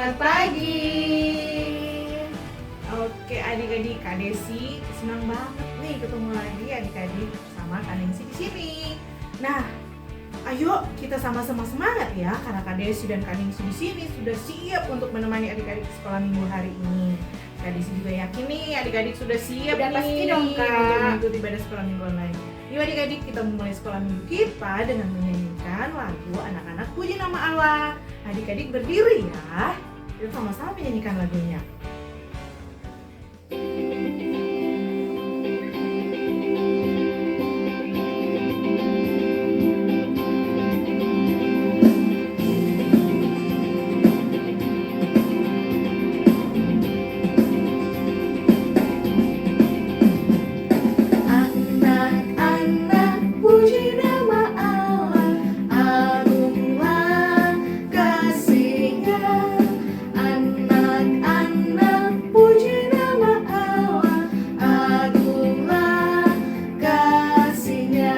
Selamat pagi. Oke adik-adik, Kak Desi senang banget nih ketemu lagi adik-adik sama Kak Nengsi di sini. Nah, ayo kita sama-sama semangat ya, karena Kak Desi dan Kak Nengsi di sini sudah siap untuk menemani adik-adik sekolah minggu hari ini. Kak Desi juga yakin nih adik-adik sudah siap Udah nih pasti dong, Kak. untuk mengikuti ibadah sekolah minggu online. Yuk adik-adik, kita memulai sekolah minggu kita dengan menyanyikan lagu Anak-anak Puji Nama Allah. Adik-adik berdiri ya, kita sama-sama menyanyikan lagunya. Anak-anak puji nama Allah, agunglah kasih-Nya. Anak-anak puji nama Allah, agunglah kasih-Nya.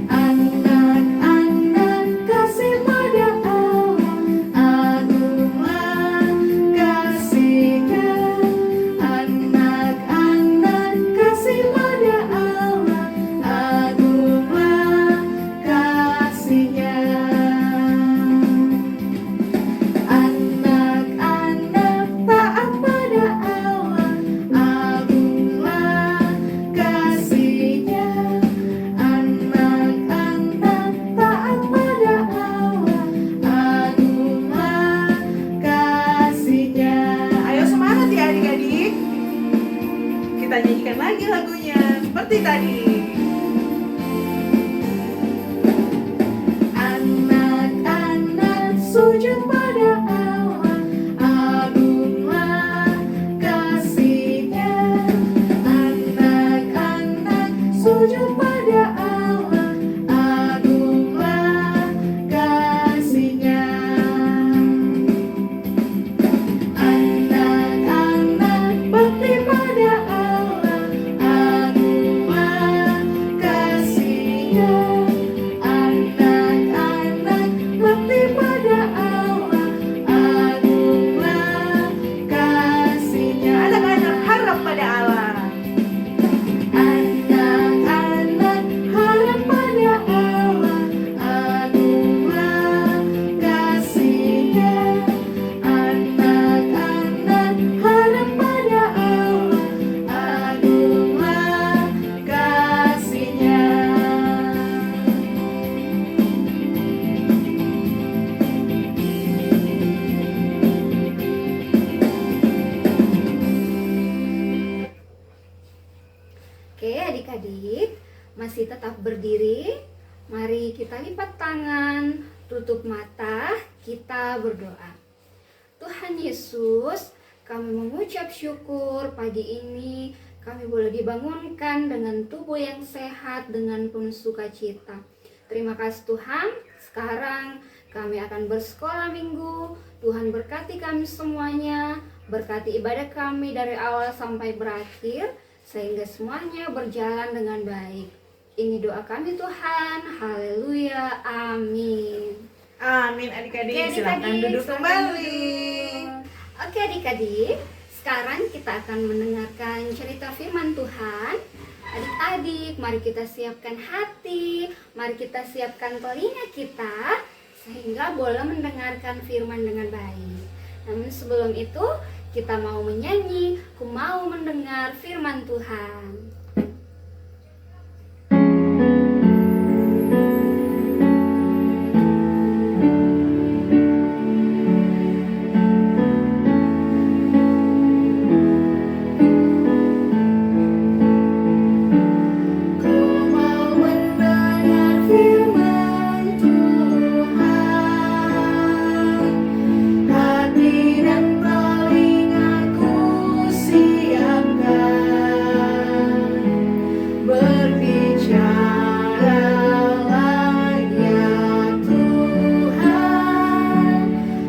Anak-anak kasih pada Allah, agunglah kasih-Nya. Anak-anak kasih pada Allah, agunglah kasih-Nya. Anak-anak taat pada Allah, agunglah kasih-Nya. Anak-anak taat pada Allah, agunglah kasih-Nya. Ayo semangat ya adik-adik. Kita nyanyikan lagi lagunya seperti tadi. Anak-anak sujud pada Allah, agunglah kasih-Nya. Anak-anak sujud pada Allah, agunglah kasih-Nya. Anak-anak bakti pada Allah, agunglah kasih-Nya. Anak-anak bakti pada Allah, agunglah kasih-Nya. Anak-anak harap pada Allah. Anak-anak harap pada Allah, agunglah kasih-Nya. Anak-anak harap pada Allah, agunglah kasih-Nya. Oke adik-adik, masih tetap berdiri. Mari kita lipat tangan, tutup mata, kita berdoa. Tuhan Yesus, kami mengucap syukur pagi ini kami boleh dibangunkan dengan tubuh yang sehat, dengan penuh sukacita. Terima kasih Tuhan, sekarang kami akan bersekolah minggu. Tuhan berkati kami semuanya, berkati ibadah kami dari awal sampai berakhir, sehingga semuanya berjalan dengan baik. Ini doa kami Tuhan, haleluya, amin. Amin adik-adik, Oke, silakan adik-adik, duduk silakan kembali. duduk. Oke adik-adik, sekarang kita akan mendengarkan cerita firman Tuhan. Adik-adik, mari kita siapkan hati, mari kita siapkan telinga kita, sehingga boleh mendengarkan firman dengan baik. Namun sebelum itu, kita mau menyanyi, ku mau mendengar firman Tuhan. Ku mau mendengar firman Tuhan, hati dan telingaku siapkan. Berbicaralah ya Tuhan,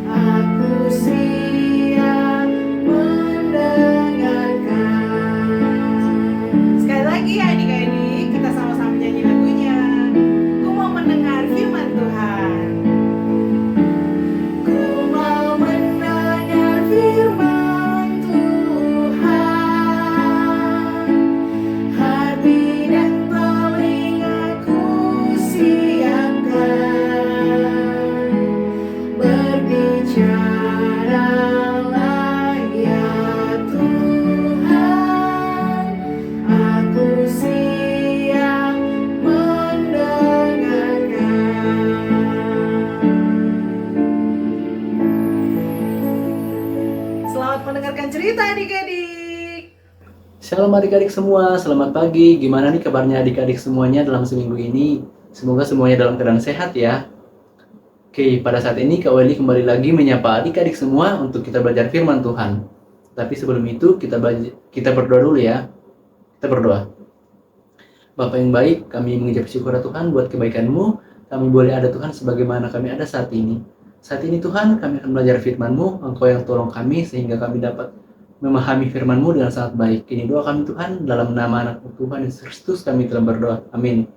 aku siap mendengarkan. Sekali lagi adik-adik, kita sama-sama menyanyi lagunya. Ku mau mendengar firman Tuhan. Shalom adik-adik semua, selamat pagi. Gimana nih kabarnya adik-adik semuanya dalam seminggu ini? Semoga semuanya dalam keadaan sehat ya. Oke, pada saat ini Kak Weli kembali lagi menyapa adik-adik semua untuk kita belajar firman Tuhan. Tapi sebelum itu kita berdoa dulu ya. Kita berdoa. Bapa yang baik, kami mengucap syukur Tuhan buat kebaikan-Mu. Kami boleh ada Tuhan sebagaimana kami ada saat ini. Saat ini Tuhan, kami akan belajar firman-Mu. Engkau yang tolong kami sehingga kami dapat memahami firman-Mu dengan sangat baik. Ini doa kami Tuhan, dalam nama anak Tuhan Yesus Kristus kami telah berdoa. Amin.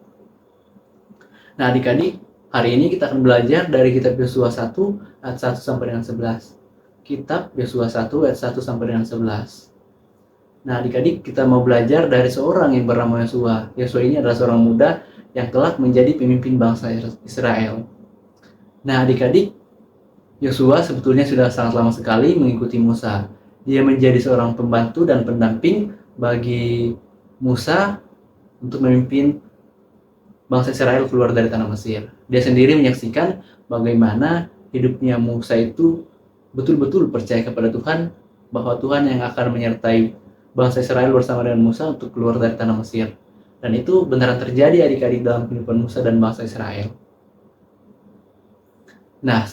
Nah adik-adik, hari ini kita akan belajar dari kitab Yosua 1 ayat 1 sampai dengan 11. Kitab Yosua 1 ayat 1 sampai dengan 11. Nah adik-adik, kita mau belajar dari seorang yang bernama Yosua. Yosua ini adalah seorang muda yang kelak menjadi pemimpin bangsa Israel. Nah adik-adik, Yosua sebetulnya sudah sangat lama sekali mengikuti Musa. Dia menjadi seorang pembantu dan pendamping bagi Musa untuk memimpin bangsa Israel keluar dari tanah Mesir. Dia sendiri menyaksikan bagaimana hidupnya Musa itu betul-betul percaya kepada Tuhan, bahwa Tuhan yang akan menyertai bangsa Israel bersama dengan Musa untuk keluar dari tanah Mesir. Dan itu beneran terjadi adik-adik dalam kehidupan Musa dan bangsa Israel. Nah,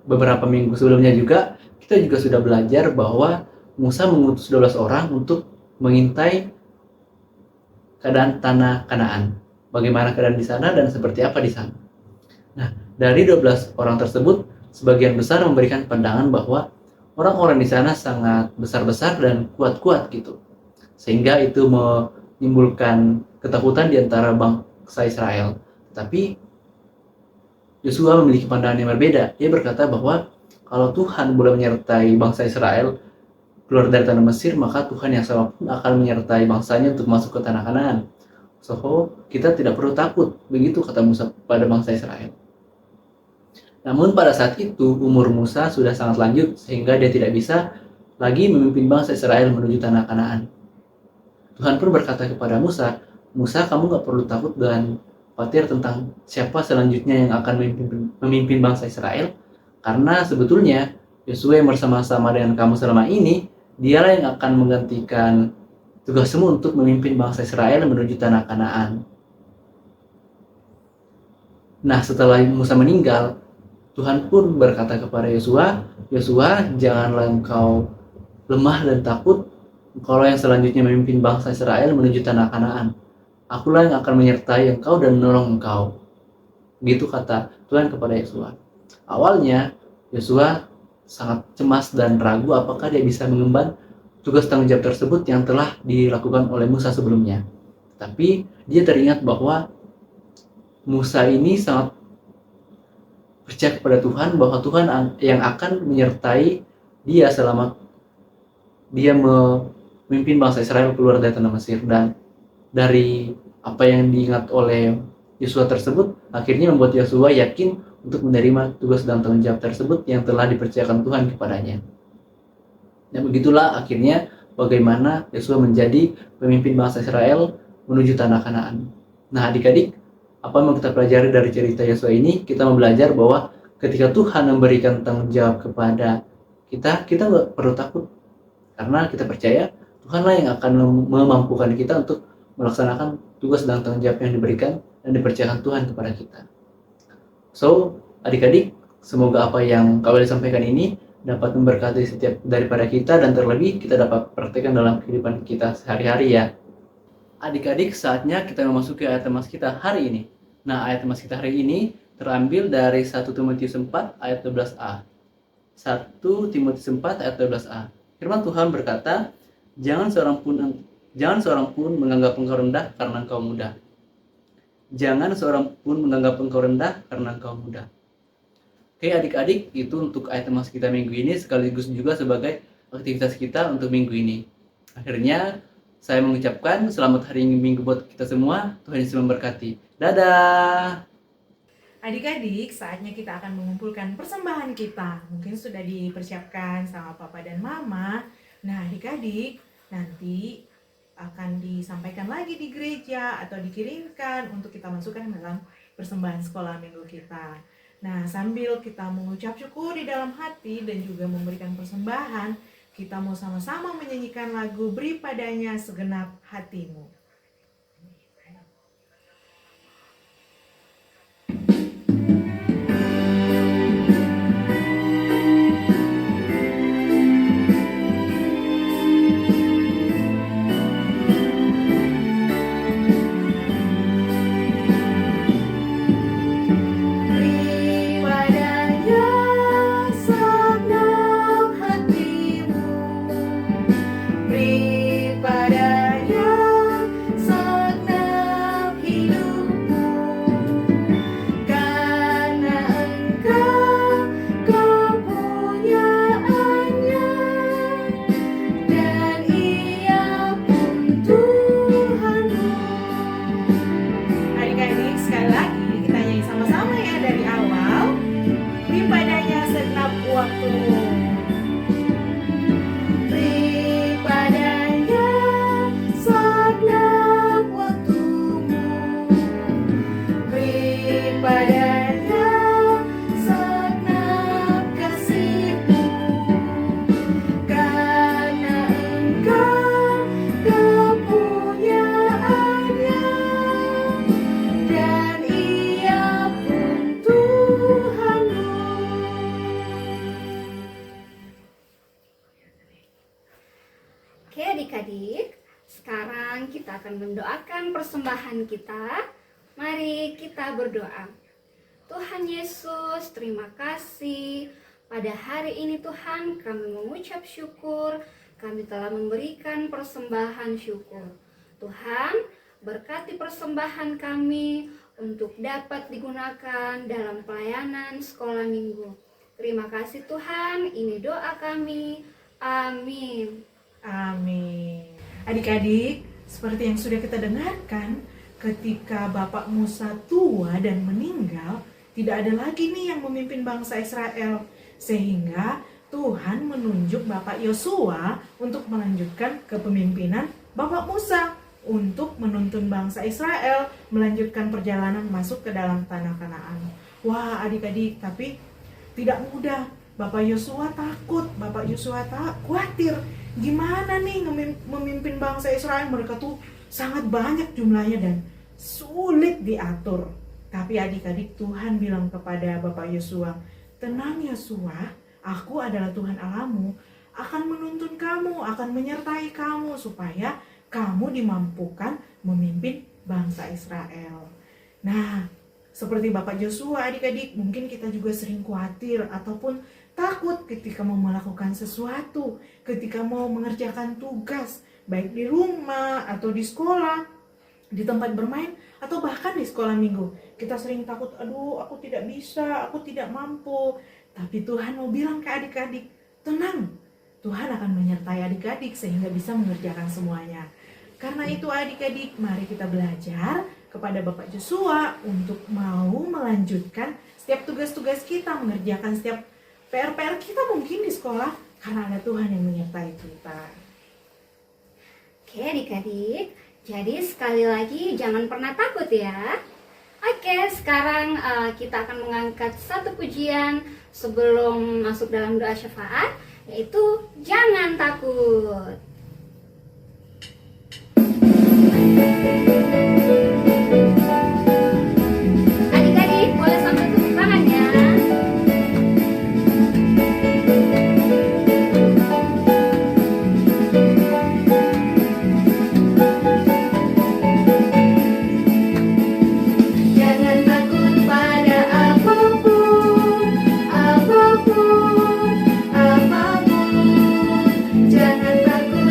beberapa minggu sebelumnya juga kita juga sudah belajar bahwa Musa mengutus 12 orang untuk mengintai keadaan tanah Kanaan. Bagaimana keadaan di sana dan seperti apa di sana. Nah, dari 12 orang tersebut, sebagian besar memberikan pandangan bahwa orang-orang di sana sangat besar-besar dan kuat-kuat gitu. Sehingga itu menimbulkan ketakutan di antara bangsa Israel. Tapi Yosua memiliki pandangan yang berbeda. Dia berkata bahwa kalau Tuhan boleh menyertai bangsa Israel keluar dari tanah Mesir, maka Tuhan yang sama pun akan menyertai bangsanya untuk masuk ke tanah Kanaan. So, kita tidak perlu takut. Begitu kata Musa pada bangsa Israel. Namun pada saat itu umur Musa sudah sangat lanjut sehingga dia tidak bisa lagi memimpin bangsa Israel menuju tanah Kanaan. Tuhan pun berkata kepada Musa, Musa, kamu gak perlu takut dan khawatir tentang siapa selanjutnya yang akan memimpin bangsa Israel, karena sebetulnya Yosua yang bersama-sama dengan kamu selama ini, dialah yang akan menggantikan tugasmu untuk memimpin bangsa Israel menuju tanah Kanaan. Nah, setelah Musa meninggal, Tuhan pun berkata kepada Yosua, Yosua, janganlah engkau lemah dan takut, kalau yang selanjutnya memimpin bangsa Israel menuju tanah Kanaan. Akulah yang akan menyertai engkau dan menolong engkau. Begitu kata Tuhan kepada Yosua. Awalnya, Yosua sangat cemas dan ragu apakah dia bisa mengemban tugas tanggung jawab tersebut yang telah dilakukan oleh Musa sebelumnya. Tapi dia teringat bahwa Musa ini sangat percaya kepada Tuhan, bahwa Tuhan yang akan menyertai dia selama dia memimpin bangsa Israel keluar dari tanah Mesir. Dan dari apa yang diingat oleh Yosua tersebut, akhirnya membuat Yosua yakin untuk menerima tugas dan tanggung jawab tersebut yang telah dipercayakan Tuhan kepadanya. Dan begitulah akhirnya bagaimana Yosua menjadi pemimpin bangsa Israel menuju tanah Kanaan. Nah adik-adik, apa yang mau kita pelajari dari cerita Yosua ini? Kita mau belajar bahwa ketika Tuhan memberikan tanggung jawab kepada kita nggak perlu takut, karena kita percaya Tuhanlah yang akan memampukan kita untuk melaksanakan tugas dan tanggung jawab yang diberikan dan dipercayakan Tuhan kepada kita. So, adik-adik, semoga apa yang Kak Weli sampaikan ini dapat memberkati setiap daripada kita, dan terlebih kita dapat praktekkan dalam kehidupan kita sehari-hari ya. Adik-adik, saatnya kita memasuki ayat temas kita hari ini. Nah, ayat temas kita hari ini terambil dari 1 Timotius 4 ayat 12a. 1 Timotius 4 ayat 12a. Firman Tuhan berkata, Jangan seorang pun menganggap engkau rendah karena engkau muda. Jangan seorang pun menganggap engkau rendah karena engkau muda. Oke adik-adik, itu untuk ayat temas kita minggu ini, sekaligus juga sebagai aktivitas kita untuk minggu ini. Akhirnya, saya mengucapkan selamat hari Minggu buat kita semua. Tuhan Yesus memberkati. Dadah! Adik-adik, saatnya kita akan mengumpulkan persembahan kita. Mungkin sudah dipersiapkan sama Papa dan Mama. Nah adik-adik, nanti akan disampaikan lagi di gereja atau dikirimkan untuk kita masukkan dalam persembahan sekolah minggu kita. Nah, sambil kita mengucap syukur di dalam hati dan juga memberikan persembahan, kita mau sama-sama menyanyikan lagu Beri Padanya Segenap Hatimu. Oke adik-adik, sekarang kita akan mendoakan persembahan kita. Mari kita berdoa. Tuhan Yesus, terima kasih. Pada hari ini Tuhan, kami mengucap syukur. Kami telah memberikan persembahan syukur. Tuhan, berkati persembahan kami untuk dapat digunakan dalam pelayanan sekolah minggu. Terima kasih Tuhan, ini doa kami. Amin. Amin. Adik-adik, seperti yang sudah kita dengarkan, ketika Bapak Musa tua dan meninggal, tidak ada lagi nih yang memimpin bangsa Israel. Sehingga Tuhan menunjuk Bapak Yosua untuk melanjutkan kepemimpinan Bapak Musa untuk menuntun bangsa Israel melanjutkan perjalanan masuk ke dalam tanah Kanaan. Wah adik-adik, tapi tidak mudah. Bapak Yosua takut, Bapak Yosua khawatir. Gimana nih memimpin bangsa Israel? Mereka tuh sangat banyak jumlahnya dan sulit diatur. Tapi adik-adik, Tuhan bilang kepada Bapak Yosua, tenang Yosua, aku adalah Tuhan Allahmu, akan menuntun kamu, akan menyertai kamu supaya kamu dimampukan memimpin bangsa Israel. Nah, seperti Bapak Yosua adik-adik, mungkin kita juga sering khawatir ataupun takut ketika mau melakukan sesuatu, ketika mau mengerjakan tugas, baik di rumah atau di sekolah, di tempat bermain, atau bahkan di sekolah minggu. Kita sering takut, aduh aku tidak bisa, aku tidak mampu. Tapi Tuhan mau bilang ke adik-adik, tenang, Tuhan akan menyertai adik-adik sehingga bisa mengerjakan semuanya. Karena itu adik-adik, mari kita belajar kepada Bapak Yosua untuk mau melanjutkan setiap tugas-tugas kita, mengerjakan setiap PR-PR kita mungkin di sekolah, karena ada Tuhan yang menyertai kita. Oke adik-adik, jadi sekali lagi jangan pernah takut ya. Oke, sekarang kita akan mengangkat satu pujian sebelum masuk dalam doa syafaat, yaitu jangan takut. Adik-adik boleh sambil tepuk tangan ya. Jangan takut pada apapun, apapun, apapun. Jangan takut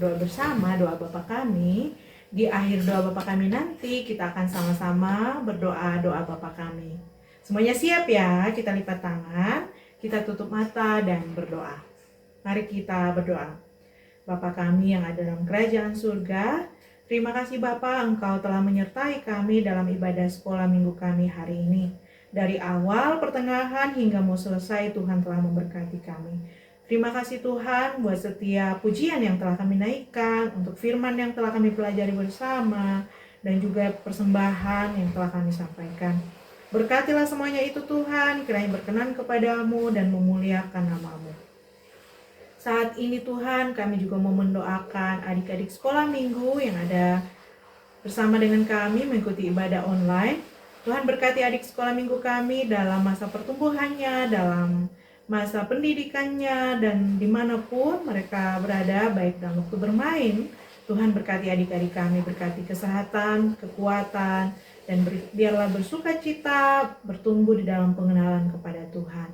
berdoa bersama doa Bapa kami. Di akhir doa Bapa kami nanti kita akan sama-sama berdoa doa Bapa kami. Semuanya siap ya? Kita lipat tangan, kita tutup mata dan berdoa. Mari kita berdoa. Bapa kami yang ada dalam kerajaan surga, terima kasih Bapa, Engkau telah menyertai kami dalam ibadah sekolah minggu kami hari ini. Dari awal, pertengahan, hingga mau selesai, Tuhan telah memberkati kami. Terima kasih Tuhan buat setiap pujian yang telah kami naikkan, untuk firman yang telah kami pelajari bersama, dan juga persembahan yang telah kami sampaikan. Berkatilah semuanya itu Tuhan, kiranya berkenan kepadamu dan memuliakan nama-Mu. Saat ini Tuhan, kami juga mau mendoakan adik-adik sekolah minggu yang ada bersama dengan kami mengikuti ibadah online. Tuhan berkati adik sekolah minggu kami dalam masa pertumbuhannya, dalam masa pendidikannya, dan dimanapun mereka berada, baik dalam waktu bermain. Tuhan berkati adik-adik kami, berkati kesehatan, kekuatan, dan biarlah bersuka cita, bertumbuh di dalam pengenalan kepada Tuhan.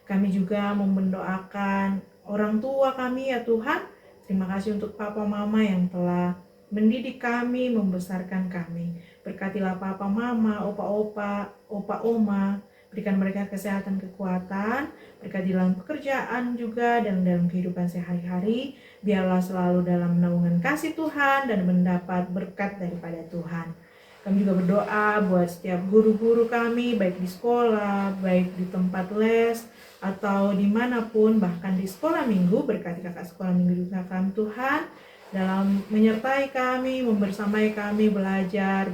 Kami juga mau mendoakan orang tua kami ya Tuhan. Terima kasih untuk papa mama yang telah mendidik kami, membesarkan kami. Berkatilah papa mama, opa-opa, opa-oma, berikan mereka kesehatan, kekuatan, berkati dalam pekerjaan juga dan dalam kehidupan sehari-hari. Biarlah selalu dalam naungan kasih Tuhan dan mendapat berkat daripada Tuhan. Kami juga berdoa buat setiap guru-guru kami, baik di sekolah, baik di tempat les, atau dimanapun, bahkan di sekolah minggu. Berkati kakak sekolah minggu juga kami Tuhan, dalam menyertai kami, membersamai kami belajar,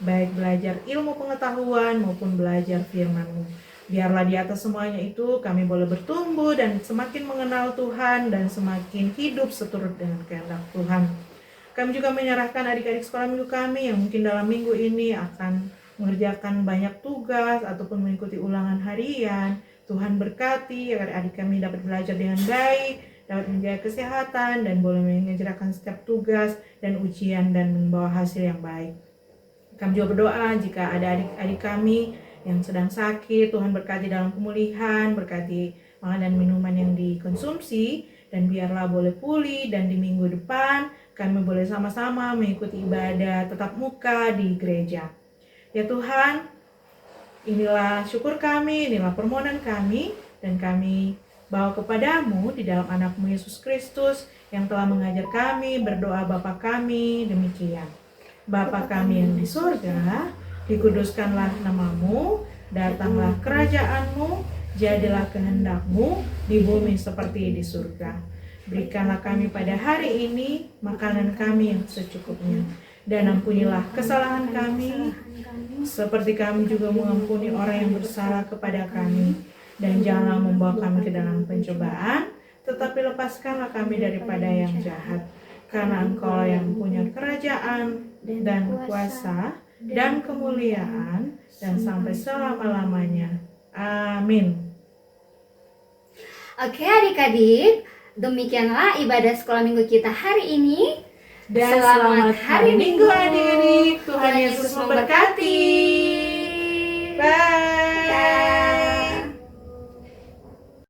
baik belajar ilmu pengetahuan maupun belajar firman-Mu. Biarlah di atas semuanya itu kami boleh bertumbuh dan semakin mengenal Tuhan dan semakin hidup seturut dengan kehendak Tuhan. Kami juga menyerahkan adik-adik sekolah minggu kami yang mungkin dalam minggu ini akan mengerjakan banyak tugas ataupun mengikuti ulangan harian. Tuhan berkati agar adik kami dapat belajar dengan baik, dapat menjaga kesehatan, dan boleh mengerjakan setiap tugas dan ujian dan membawa hasil yang baik. Kami juga berdoa jika ada adik-adik kami yang sedang sakit, Tuhan berkati dalam pemulihan, berkati makanan dan minuman yang dikonsumsi, dan biarlah boleh pulih, dan di minggu depan kami boleh sama-sama mengikuti ibadah tatap muka di gereja. Ya Tuhan, inilah syukur kami, inilah permohonan kami, dan kami bawa kepadamu di dalam anak-Mu Yesus Kristus yang telah mengajar kami berdoa Bapa kami demikian. Bapa kami yang di surga, dikuduskanlah nama-Mu, datanglah kerajaan-Mu, jadilah kehendak-Mu di bumi seperti di surga. Berikanlah kami pada hari ini makanan kami yang secukupnya, dan ampunilah kesalahan kami, seperti kami juga mengampuni orang yang bersalah kepada kami. Dan janganlah membawa kami ke dalam pencobaan, tetapi lepaskanlah kami daripada yang jahat. Karena Engkau yang punya kerajaan dan kuasa dan kemuliaan dan sampai selama-lamanya. Amin. Oke adik-adik, demikianlah ibadah sekolah minggu kita hari ini. Dan selamat hari Minggu adik-adik. Tuhan Yesus memberkati. Bye.